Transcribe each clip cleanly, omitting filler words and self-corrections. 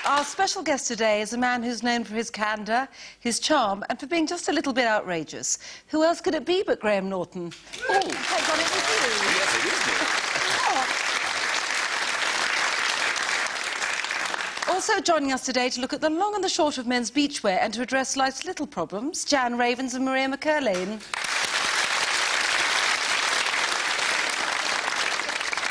our special guest today is a man who's known for his candour, his charm, and for being just a little bit outrageous. Who else could it be but Graham Norton? Oh, take on it with you. Yes, it is me. Also joining us today to look at the long and the short of men's beachwear and to address life's little problems, Jan Ravens and Maria McCurlane.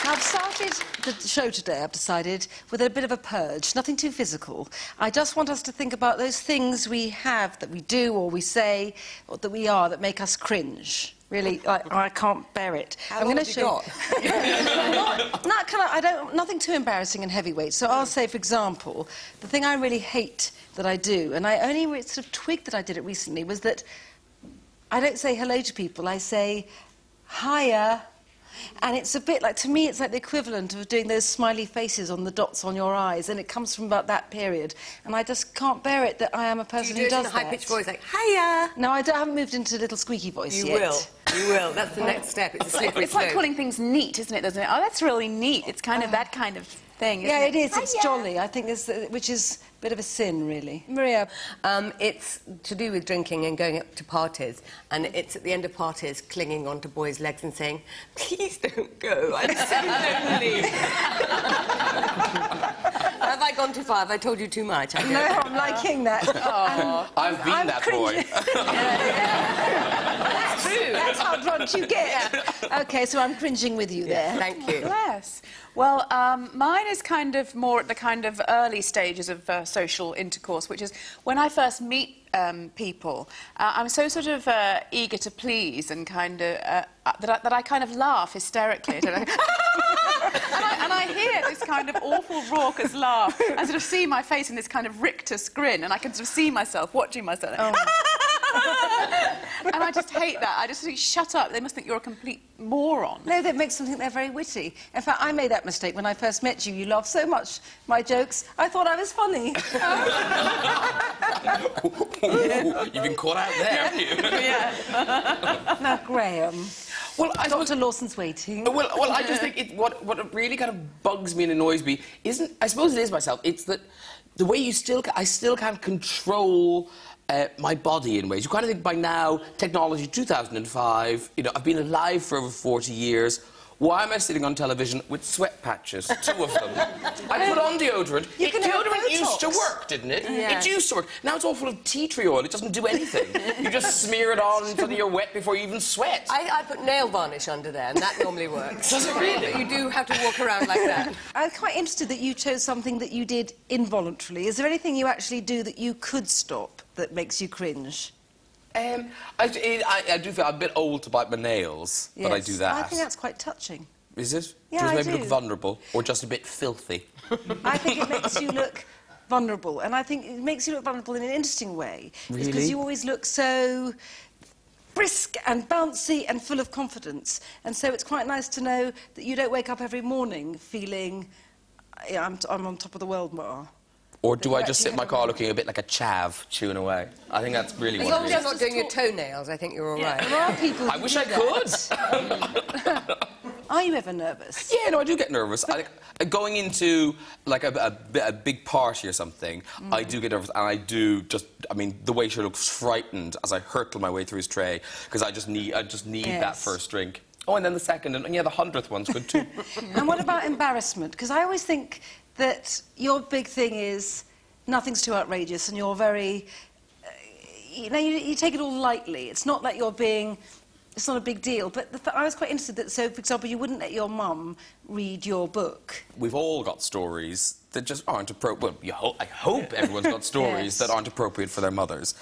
Now, I've started the show today, I've decided, with a bit of a purge, nothing too physical. I just want us to think about those things we have, that we do or we say, or that we are, that make us cringe. Really, I can't bear it. How long have you got? Nothing too embarrassing and heavyweight. So I'll say, for example, the thing I really hate that I do, and I only sort of twigged that I did it recently, was that I don't say hello to people, I say hiya. And it's a bit like, to me, it's like the equivalent of doing those smiley faces on the dots on your eyes, and it comes from about that period. And I just can't bear it that I am a person who does that. Do you do it in a high-pitched voice, like, hiya? No, I haven't moved into a little squeaky voice yet. You will. You will. That's the next step. It's a slippery It's like calling things neat, isn't it? Doesn't it? Oh, that's really neat. It's kind of that kind of thing, isn't Yeah, it? it is. It's jolly. I think this, which is a bit of a sin, really. Maria? It's to do with drinking and going up to parties, and it's at the end of parties clinging onto boys' legs and saying, please don't go, I'm so lonely. Have I gone too far? Have I told you too much? No, I'm liking that. I've been that boy. That's true. That's how drunk you get. Yeah. OK, so I'm cringing with you there. Thank you. Yes. Well, mine is kind of more at the kind of early stages of social intercourse, which is when I first meet people, I'm so sort of eager to please and kind of that I kind of laugh hysterically. and I hear this kind of awful raucous laugh. I sort of see my face in this kind of rictus grin, and I can sort of see myself watching myself. Oh. And I just hate that. I just think, shut up, they must think you're a complete moron. No, that makes them think they're very witty. In fact, I made that mistake when I first met you. You laughed so much my jokes, I thought I was funny. You've been caught out there, haven't you? Yeah. Now, Graham. Well, Dr. Lawson's waiting. Well, I just think what really kind of bugs me and annoys me isn't, I suppose it is myself, it's that the way I still can't control my body in ways. You kind of think by now, technology, 2005, you know, I've been alive for over 40 years. Why am I sitting on television with sweat patches, 2 of them? I put on deodorant. Deodorant used to work, didn't it? Yes. It used to work. Now it's all full of tea tree oil. It doesn't do anything. You just smear it on until you're wet before you even sweat. I put nail varnish under there, and that normally works. Does it really? You do have to walk around like that. I'm quite interested that you chose something that you did involuntarily. Is there anything you actually do that you could stop that makes you cringe? I do feel I'm a bit old to bite my nails, but I do that. I think that's quite touching. Is it? Yeah, Does it I make me do. look vulnerable, or just a bit filthy? I think it makes you look vulnerable, and I think it makes you look vulnerable in an interesting way. Really? Because you always look so brisk and bouncy and full of confidence, and so it's quite nice to know that you don't wake up every morning feeling, yeah, I'm on top of the world, Ma. Or do I just sit in my car looking a bit like a chav chewing away? I think that's really As what long it as you're is. not doing your toenails, I think you're all right. There are people I who wish do I that. could. Are you ever nervous? Yeah, no, I do get nervous. Going into, like, a big party or something, I do get nervous, and I do just... I mean, the waiter looks frightened as I hurtle my way through his tray, because I just need that first drink. Oh, and then the second, and yeah, the 100th one's good, too. And what about embarrassment? Because I always think that your big thing is nothing's too outrageous, and you're very... you know, you take it all lightly. It's not like you're being... It's not a big deal, but I was quite interested that, so, for example, you wouldn't let your mum read your book. We've all got stories that just aren't appropriate. Well, I hope everyone's got stories that aren't appropriate for their mothers.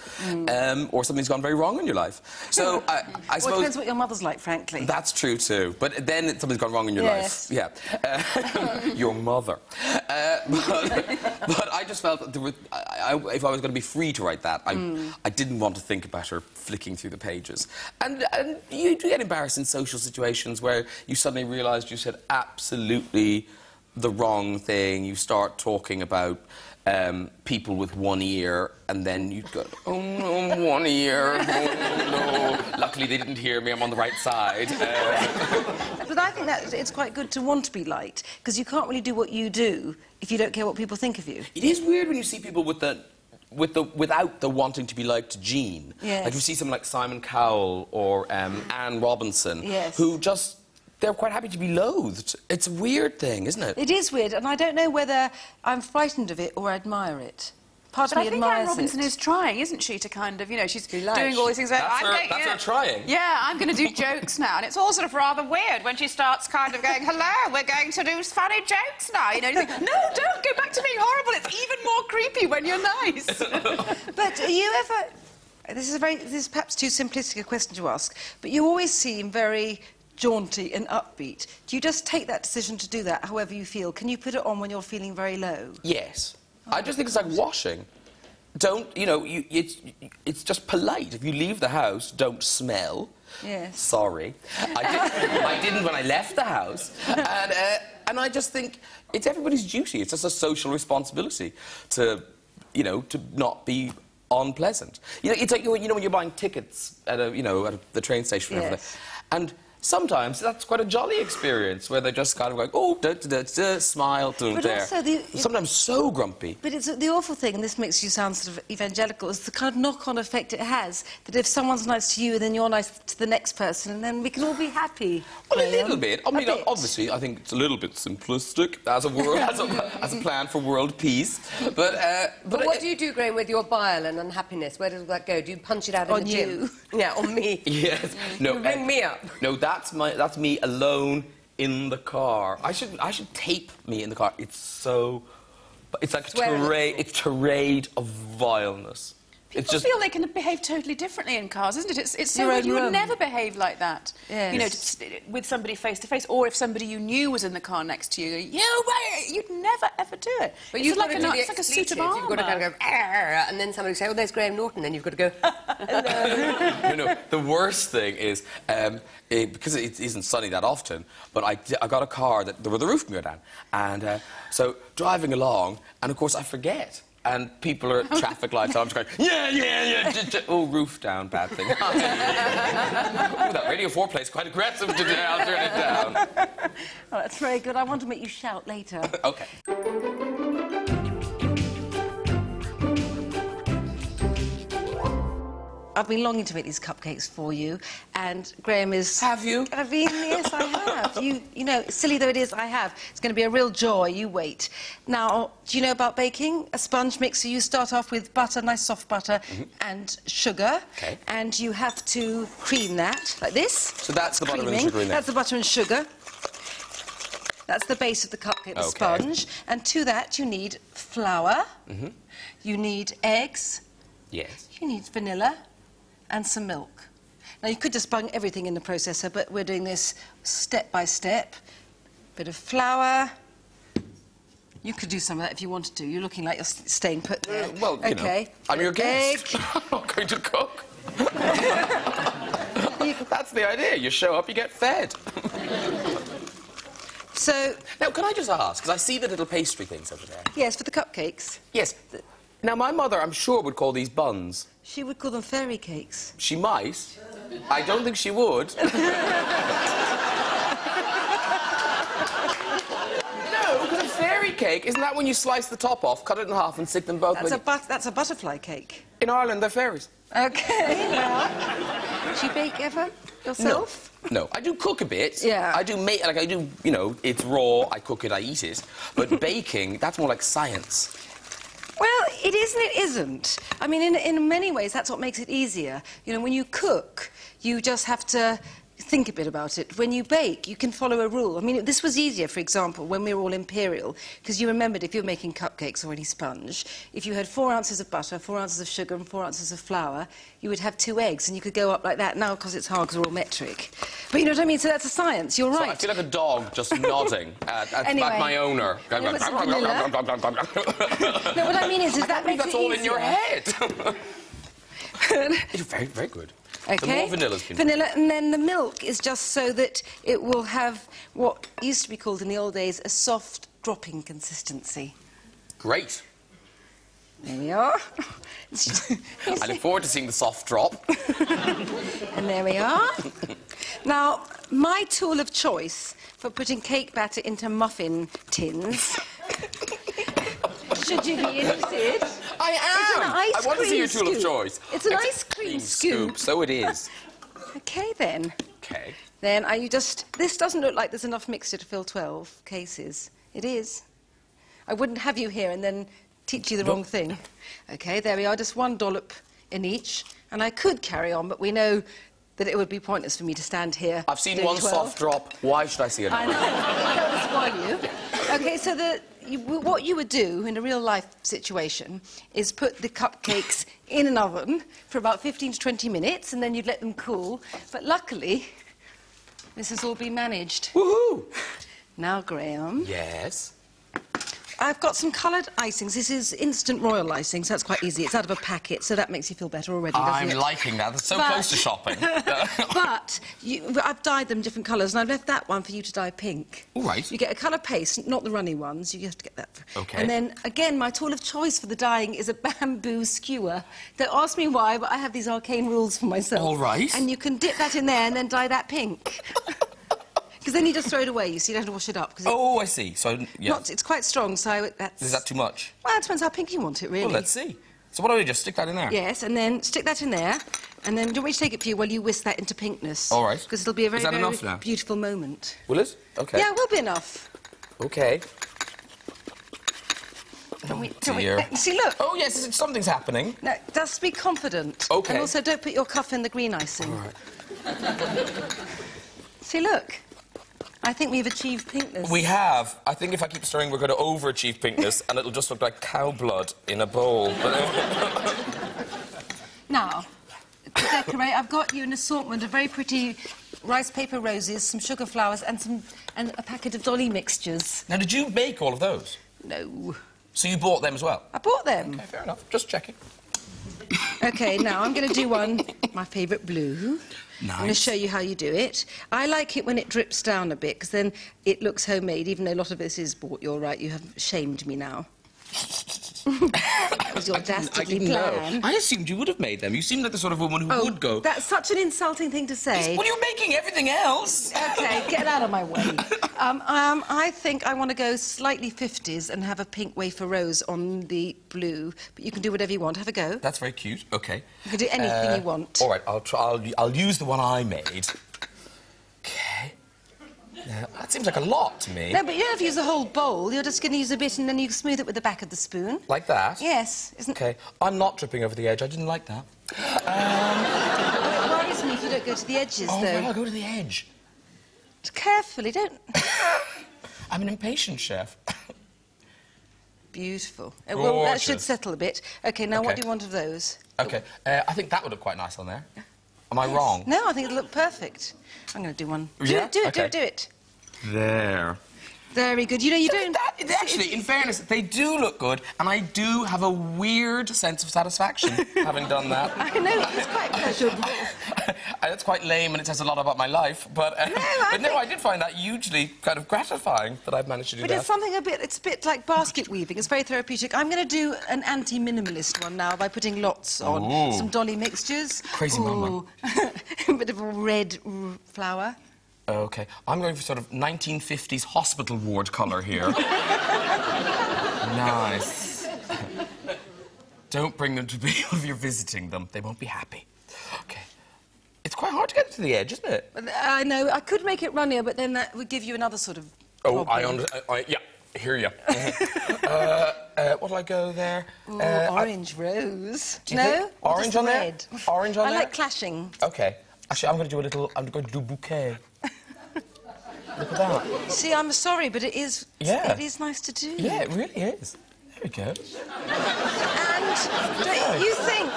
Or something's gone very wrong in your life. So, I suppose... Well, it depends what your mother's like, frankly. That's true, too. But then something's gone wrong in your life. Yeah. Your mother. But I just felt that there was, if I was going to be free to write that, I didn't want to think about her flicking through the pages. And you do get embarrassed in social situations where you suddenly realised you said absolutely the wrong thing. You start talking about people with one ear, and then you'd go, oh no, one ear, oh no. Luckily they didn't hear me, I'm on the right side. But I think that it's quite good to want to be liked, because you can't really do what you do if you don't care what people think of you. It is weird when you see people without the wanting to be liked gene. Yes. Like you see someone like Simon Cowell or Anne Robinson, yes. who just, they're quite happy to be loathed. It's a weird thing, isn't it? It is weird, and I don't know whether I'm frightened of it or admire it. Part of But me I think admires Anne Robinson it. is trying, isn't she, to kind of, you know, she's She likes. doing all these things. Like, That's her trying. Yeah, I'm going to do jokes now. And it's all sort of rather weird when she starts kind of going, hello, we're going to do funny jokes now. You know, you think, no, don't go back to being horrible. It's even more creepy when you're nice. But are you ever... This is perhaps too simplistic a question to ask, but you always seem very jaunty and upbeat. Do you just take that decision to do that however you feel? Can you put it on when you're feeling very low? Yes. I just think it's like washing. Don't, you know, it's just polite. If you leave the house, don't smell. Yes. Sorry. I didn't when I left the house. And I just think it's everybody's duty. It's just a social responsibility to, you know, to not be unpleasant. You know, it's like, you know, when you're buying tickets at the train station or Yes. whatever. And sometimes that's quite a jolly experience where they're just kind of like, oh, smile, But there. also Sometimes so grumpy. But it's the awful thing, and this makes you sound sort of evangelical, is the kind of knock-on effect it has, that if someone's nice to you, then you're nice to the next person, and then we can all be happy. Well, a Graham. little bit. I mean, bit. obviously, I think it's a little bit simplistic as a world, as a plan for world peace. But what do you do, Graham, with your bile and unhappiness? Where does that go? Do you punch it out in On the gym? you. Yeah, on me. Yes. No. You ring me up. No, that's me alone in the car. I should tape me in the car. It's like a tirade of vileness. It's People just feel they can behave totally differently in cars, isn't it? It's so Your weird. own You would room. never behave like that. Yes. You know, with somebody face to face, or if somebody you knew was in the car next to you, you'd never ever do it. But It's you've like got to do the it's like a suit of expletives. armour. You've got to kind of go, "Arr," and then somebody will say, oh, there's Graham Norton, then you've got to go, hello. no. The worst thing is because it isn't sunny that often. But I got a car where the roof can go down, and so driving along, and of course I forget. And people are at traffic lights, so I'm just going, yeah. Oh, roof down, bad thing. Oh, that Radio 4 plays quite aggressive today. I'll turn it down. Oh, that's very good. I want to make you shout later. OK. I've been longing to make these cupcakes for you, and Graham is... Have you? I've been, yes, I have. You know, silly though it is, I have. It's going to be a real joy. You wait. Now, do you know about baking? A sponge mixer, you start off with butter, nice soft butter, and sugar. OK. And you have to cream that, like this. So that's the butter and Creaming. sugar in there? That's the butter and sugar. That's the base of the cupcake, the OK. sponge. And to that, you need flour. You need eggs. Yes. You need vanilla and some milk. Now, you could just bung everything in the processor, but we're doing this step by step. Bit of flour. You could do some of that if you wanted to. You're looking like you're staying put there. Well, you know, I'm your guest. I'm not going to cook. That's the idea. You show up, you get fed. So... Now, can I just ask, because I see the little pastry things over there. Yes, for the cupcakes. Yes. Now, my mother, I'm sure, would call these buns. She would call them fairy cakes. She might. I don't think she would. No, because a fairy cake, isn't that when you slice the top off, cut it in half and stick them both... That's a butterfly cake. In Ireland, they're fairies. OK, well... Do you bake ever yourself? No, I do cook a bit. Yeah. I do make, like, I do, you know, it's raw, I cook it, I eat it. But baking, that's more like science. Well, it is and it isn't. I mean, in many ways, that's what makes it easier. You know, when you cook, you just have to think a bit about it. When you bake, you can follow a rule. I mean, this was easier, for example, when we were all imperial, because you remembered if you're making cupcakes or any sponge, if you had 4 ounces of butter, 4 ounces of sugar and 4 ounces of flour, you would have 2 eggs, and you could go up like that. Now, of course, it's hard because we're all metric. But you know what I mean? So that's a science. You're So right. I feel like a dog just nodding at Anyway. my owner. No, No, what I mean is that makes that's it all easier. in your head. It's very, very good. OK. The more vanilla's been... Vanilla, and then the milk is just so that it will have what used to be called in the old days a soft dropping consistency. Great. There we are. I look forward to seeing the soft drop. And there we are. Now, my tool of choice for putting cake batter into muffin tins, should you be interested, I am! I want to see your tool of choice. It's an ice cream scoop. So it is. OK, then. OK. Then are you just... This doesn't look like there's enough mixture to fill 12 cases. It is. I wouldn't have you here and then teach you the wrong thing. OK, there we are, just 1 dollop in each. And I could carry on, but we know that it would be pointless for me to stand here. I've seen doing one 12. soft drop. Why should I see another? I know. That would spoil you. OK, so what you would do in a real-life situation is put the cupcakes in an oven for about 15 to 20 minutes, and then you'd let them cool. But luckily, this has all been managed. Woohoo! Now, Graham... Yes? I've got some coloured icings. This is instant royal icing, so that's quite easy. It's out of a packet, so that makes you feel better already, doesn't it? I'm liking that. That's so close to shopping. But I've dyed them different colours, and I've left that one for you to dye pink. All right. You get a colour paste, not the runny ones. You have to get that. OK. And then, again, my tool of choice for the dyeing is a bamboo skewer. Don't ask me why, but I have these arcane rules for myself. All right. And you can dip that in there and then dye that pink. Because then you just throw it away, you see, you don't have to wash it up. Oh, I see. So, yeah. It's quite strong, so that's... Is that too much? Well, it depends how pink you want it, really. Well, let's see. So what do I just stick that in there? Yes, and then stick that in there, and then do you want me to take it for you while you whisk that into pinkness? All right. Because it'll be a very, Is that very enough now? beautiful moment. Will it? OK. Yeah, it will be enough. OK. Dear. See, look. Oh, yes, something's happening. No, just be confident. OK. And also, don't put your cuff in the green icing. All right. See, look. I think we've achieved pinkness. We have. I think if I keep stirring, we're going to overachieve pinkness, and it'll just look like cow blood in a bowl. Now, to decorate, I've got you an assortment of very pretty rice paper roses, some sugar flowers, and a packet of dolly mixtures. Now, did you make all of those? No. So you bought them as well? I bought them. OK, fair enough. Just checking. OK, now I'm going to do one, my favourite blue. Nice. I'm going to show you how you do it. I like it when it drips down a bit, because then it looks homemade, even though a lot of this is bought. You're right, you have shamed me now. That was your dastardly plan. I assumed you would have made them. You seem like the sort of woman who would go... That's such an insulting thing to say. Well, you're making everything else. OK, get out of my way. I think I want to go slightly 50s and have a pink wafer rose on the blue, but you can do whatever you want. Have a go. That's very cute. OK. You can do anything you want. All right, I'll use the one I made. OK. Now, that seems like a lot to me. No, but you don't have to use the whole bowl. You're just going to use a bit and then you smooth it with the back of the spoon. Like that? Yes. Isn't... OK. I'm not dripping over the edge. I didn't like that. It worries me if you don't go to the edges, Oh, though. well, I'll go to the edge. Carefully, don't... I'm an impatient chef. Beautiful. Well, that should Gorgeous. settle a bit. OK, now what OK. do you want of those? OK. I think that would look quite nice on there. Am I wrong? No, I think it'll look perfect. I'm going to do one. Yeah? Do Okay. it. There. Very good. You know, you don't... Actually, in fairness, they do look good, and I do have a weird sense of satisfaction having done that. I know, it's quite pleasurable. That's quite lame, and it says a lot about my life, but I did find that hugely kind of gratifying that I've managed to do But that. it's something it's a bit like basket weaving. It's very therapeutic. I'm going to do an anti-minimalist one now by putting lots on. Ooh. Some dolly mixtures. Crazy mama. A bit of a red flower. OK. I'm going for sort of 1950s hospital ward colour here. Nice. Don't bring them to me if you're visiting them. They won't be happy. OK. It's quite hard to get to the edge, isn't it? I know. I could make it runnier, but then that would give you another sort of Oh, problem. yeah, hear you. What'll I go there? Ooh, orange rose. Do you think orange just on there? red? Orange on I there? like clashing. OK. Actually, I'm going to do bouquet. Look at that. See, I'm sorry, but it is nice to do. Yeah, it really is. There we go. And don't you think...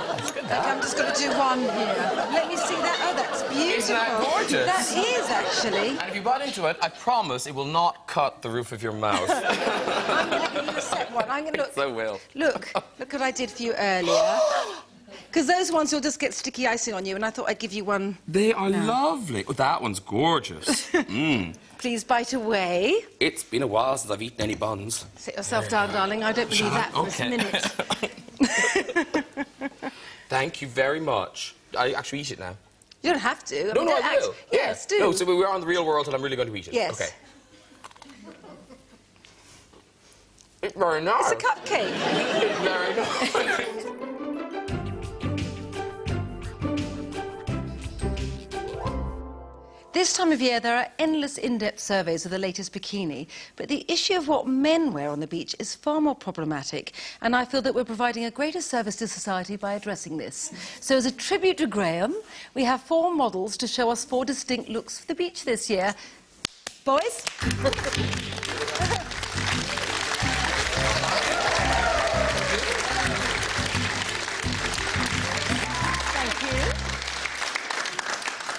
That's good, Okay, I'm just going to do one here. Let me see that. Oh, that's beautiful. Isn't that gorgeous? That is, actually. And if you bite into it, I promise it will not cut the roof of your mouth. I'm going to give you a set one. I'm going to look. So will. Look what I did for you earlier. Because those ones will just get sticky icing on you, and I thought I'd give you one. They are lovely. Oh, that one's gorgeous. Please bite away. It's been a while since I've eaten any buns. Sit yourself down, darling. I don't believe that for a minute. Thank you very much. I actually eat it now. You don't have to. No, I will. Yes, do. No, so we're on the real world and I'm really going to eat it. Yes. Okay. It's very nice. It's a cupcake. It's very nice. This time of year, there are endless in-depth surveys of the latest bikini, but the issue of what men wear on the beach is far more problematic, and I feel that we're providing a greater service to society by addressing this. So as a tribute to Graham, we have 4 models to show us 4 distinct looks for the beach this year. Boys?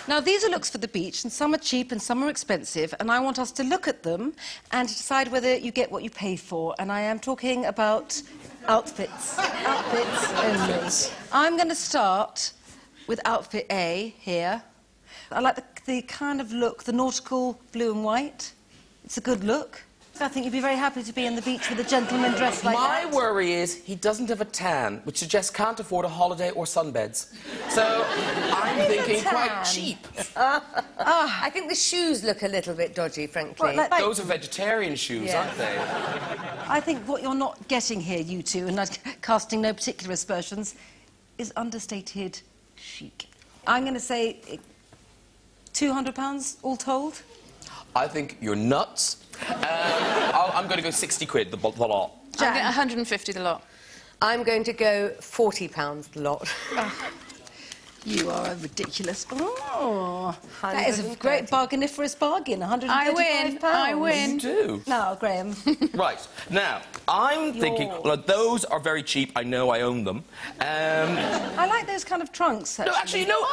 Now, these are looks for the beach, and some are cheap and some are expensive, and I want us to look at them and to decide whether you get what you pay for. And I am talking about outfits. Outfits only. I'm going to start with outfit A here. I like the kind of look, the nautical blue and white. It's a good look. I think you'd be very happy to be on the beach with a gentleman dressed like that. My worry is he doesn't have a tan, which suggests can't afford a holiday or sunbeds. So I'm thinking quite cheap. I think the shoes look a little bit dodgy, frankly. Like Those are vegetarian shoes, aren't they? I think what you're not getting here, you two, and not casting no particular aspersions, is understated chic. I'm going to say £200 all told. I think you're nuts. I'm going to go 60 quid, the lot. I'm going 150 the lot. I'm going to go £40 the lot. You are ridiculous. Oh, that is a great bargainiferous bargain. £135. I win. You do. No, Graham. Right. Now, I'm thinking, well, those are very cheap. I know I own them. I like those kind of trunks, actually. No, actually, no.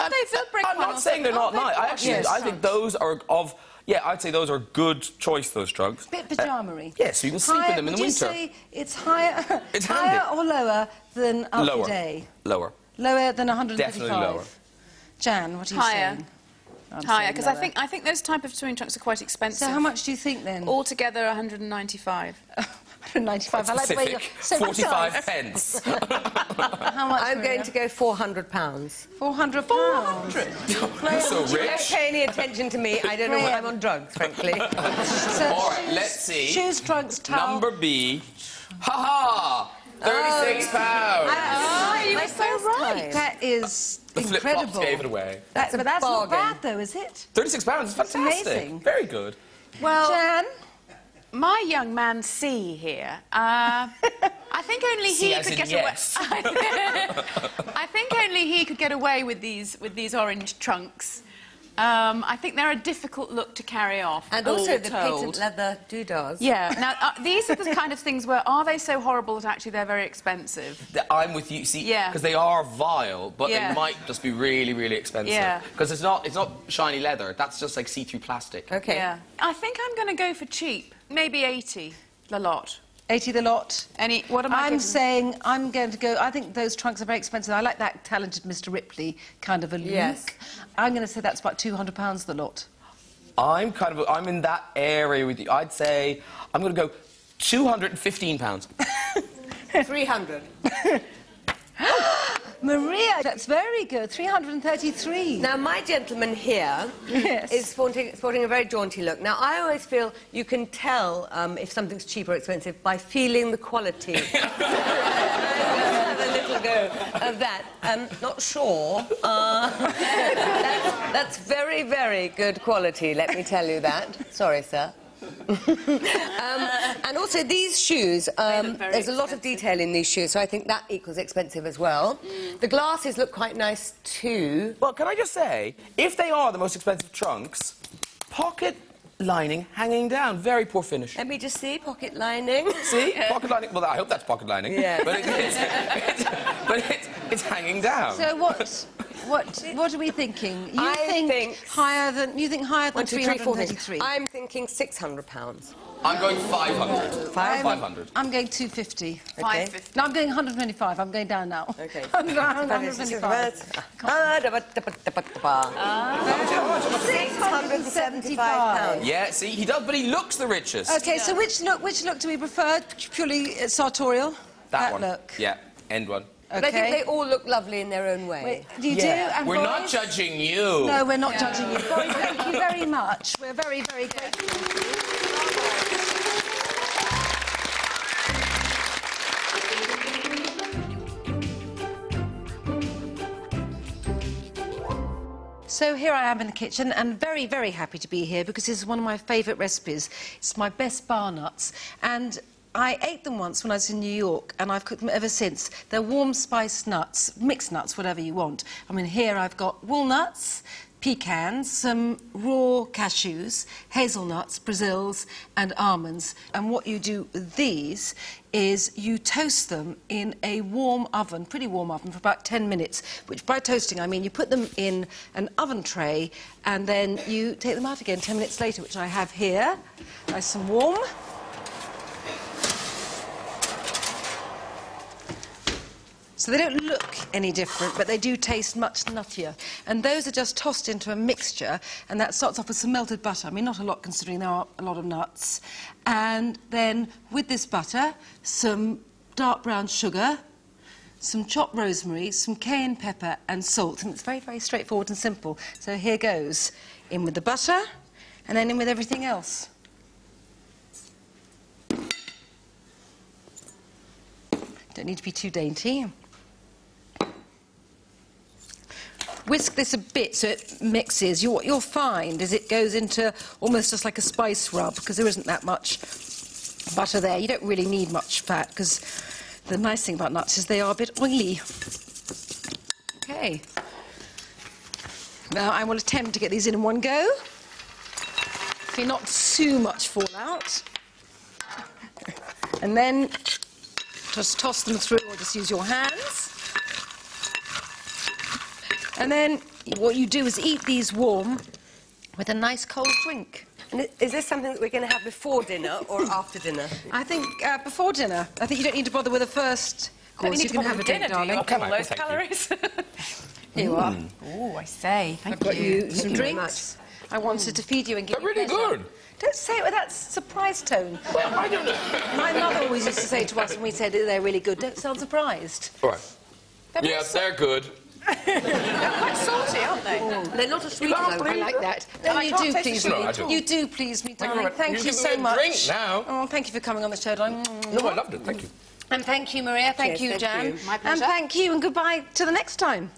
I'm not saying they're not nice. I think those are of... Yeah, I'd say those are a good choice, those trunks. Bit pyjama-y. Yeah, so you can sleep in them in the winter. Would you say it's higher, It's higher handy. or lower than outfit A? Lower. Lower than 135? Definitely lower. Jan, what are you Higher. saying? I'm Higher, saying because lower. I think those type of swimming trunks are quite expensive. So how much do you think, then? Altogether, 195. 195. I like the way you're so 45 precise. pence. How much, I'm going Maria? to go £400. £400. You're so Don't rich. pay any attention to me. I don't know why I'm on drugs, frankly. So All right, shoes, let's see. Shoes, trunks, towel. Number B. Ha-ha! £36. You were so right. That is The flip-flops incredible. gave it away. That's a But that's not bargain. bad, though, is it? £36 is fantastic. amazing. Very good. Well, Jan? my young man C here, I think only C he as could in get yes. away. I think only he could get away with these orange trunks. I think they're a difficult look to carry off. And all also the told. patent leather doodahs. Yeah. Now, these are the kind of things where are they so horrible that actually they're very expensive? I'm with you. See, Yeah. because they are vile, but Yeah. they might just be really, really expensive. Yeah. Because it's not shiny leather. That's just like see-through plastic. Okay. Yeah. I think I'm going to go for cheap. Maybe 80 the lot. 80 the lot. What am I I'm giving? saying I'm going to go... I think those trunks are very expensive. I like that talented Mr. Ripley kind of a look. Yes. I'm going to say that's about £200 the lot. I'm in that area with you. I'd say I'm going to go £215. 300. Maria, that's very good. 333. Now, my gentleman here Yes. is sporting a very jaunty look. Now, I always feel you can tell if something's cheap or expensive by feeling the quality. Let's have a little go of that. Not sure. That's very, very good quality, let me tell you that. Sorry, sir. And also these shoes, there's a lot of detail in these shoes, so I think that equals expensive as well. The glasses look quite nice too. Well, can I just say, if they are the most expensive trunks, pocket lining hanging down, very poor finish. Let me just see, pocket lining. See, pocket lining. Well, I hope that's pocket lining. Yeah. But it's hanging down. So what are we thinking? You I think higher than 1, 2, 3, 4, 5. 333. I'm thinking £600. I'm going 500. 500. I'm going 250. Okay. 550. No, I'm going 125. I'm going down now. Okay. I'm going 125. 675 £. Yeah, see, he does, but he looks the richest. Okay, so which look do we prefer? Purely sartorial? That one. look. Yeah, end one. But I think they all look lovely in their own way. You do? And We're not boys? judging you. No, we're not judging you. Boys, thank you very much. We're very, very grateful. So here I am in the kitchen and very, very happy to be here because this is one of my favourite recipes. It's my best bar nuts and I ate them once when I was in New York and I've cooked them ever since. They're warm spiced nuts, mixed nuts, whatever you want. I mean, here I've got walnuts, pecans, some raw cashews, hazelnuts, Brazils and almonds. And what you do with these is you toast them in a warm oven, pretty warm oven, for about 10 minutes, which by toasting I mean you put them in an oven tray and then you take them out again 10 minutes later, which I have here. Nice and warm. So they don't look any different, but they do taste much nuttier. And those are just tossed into a mixture, and that starts off with some melted butter. I mean, not a lot, considering there are a lot of nuts. And then, with this butter, some dark brown sugar, some chopped rosemary, some cayenne pepper and salt. And it's very, very straightforward and simple. So here goes. In with the butter, and then in with everything else. Don't need to be too dainty. Whisk this a bit so it mixes. What you'll find is it goes into almost just like a spice rub because there isn't that much butter there. You don't really need much fat because the nice thing about nuts is they are a bit oily. Okay. Now I will attempt to get these in one go. Okay, not too much fallout. And then just toss them through or just use your hands. And then what you do is eat these warm with a nice cold drink. And is this something that we're going to have before dinner or after dinner? I think before dinner. I think you don't need to bother with the first course. You can have a drink, darling. All those calories. Here you are. Oh, I say. I've got you some drinks. I wanted to feed you and give you They're really pleasure. good. Don't say it with that surprised tone. Well, I don't know. My mother always used to say to us when we said that they're really good, don't sound surprised. All right. They're good. They're quite salty, aren't they? They're not as sweet as I like that. No, I you can't do taste please the me. sugar. No, I don't. You do please me, darling. Thank Thank you you very so much. much. Drink now. Oh, thank you for coming on the show, darling. No, I loved it. Thank you. And thank you, Maria. Thank Yes, you, thank Jan. you. My pleasure. And thank you, and goodbye till the next time.